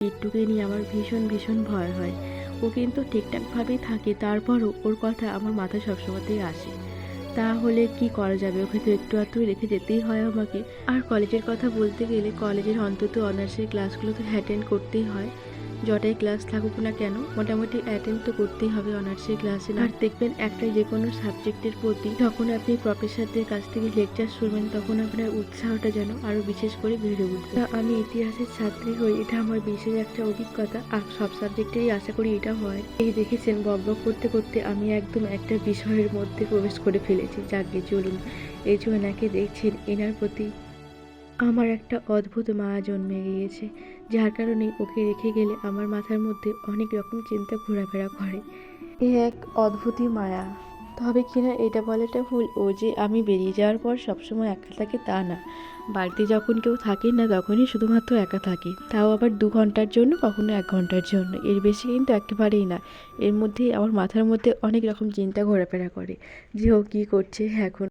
বিট্টুকে নিয়ে আমার ভীষণ ভীষণ ভয় হয়। ও কিন্তু ঠিকঠাকভাবেই থাকে, তারপরও ওর কথা আমার মাথায় সবসময়তেই আসে। তাহলে কি করা যাবে? ওকে তো একটু আধটু রেখে যেতেই হয় আমাকে। আর কলেজের কথা বলতে গেলে কলেজের অন্তত অনার্সের ক্লাসগুলো তো অ্যাটেন্ড করতেই হয়। যটাই ক্লাস থাকুক না কেন মোটামুটি অ্যাটেন্ড তো করতেই হবে অনার্সের ক্লাসে। আর দেখবেন একটা যে কোনো সাবজেক্টের প্রতি যখন আপনি প্রফেসরদের কাছ থেকে লেকচার শুনবেন তখন আপনার উৎসাহটা যেন আরও বিশেষ করে বেড়ে উঠবে। আমি ইতিহাসের ছাত্রী হই, এটা আমার বিশেষ একটা অভিজ্ঞতা। আর সব সাবজেক্টেই আশা করি এটা হয়। এই দেখেছেন বকবক করতে করতে আমি একদম একটা বিষয়ের মধ্যে প্রবেশ করে ফেলেছি। যাকে চলুন, এই যে এনাকে দেখছেন, এনার প্রতি আমার একটা অদ্ভুত মায়া জন্মে গিয়েছে, যার কারণে ওকে রেখে গেলে আমার মাথার মধ্যে অনেক রকম চিন্তা ঘোরাফেরা করে। এ এক অদ্ভুতই মায়া। তবে কিনা এটা বলাটা ভুল, ও যে আমি বেরিয়ে যাওয়ার পর সবসময় একা থাকে তা না। বাড়িতে যখন কেউ থাকে না তখনই শুধুমাত্র একা থাকে, তাও আবার 2 ঘন্টার জন্য, কখনো 1 ঘন্টার জন্য, এর বেশি কিন্তু একেবারেই না। এর মধ্যেই আমার মাথার মধ্যে অনেক রকম চিন্তা ঘোরাফেরা করে যে ও কী করছে এখন।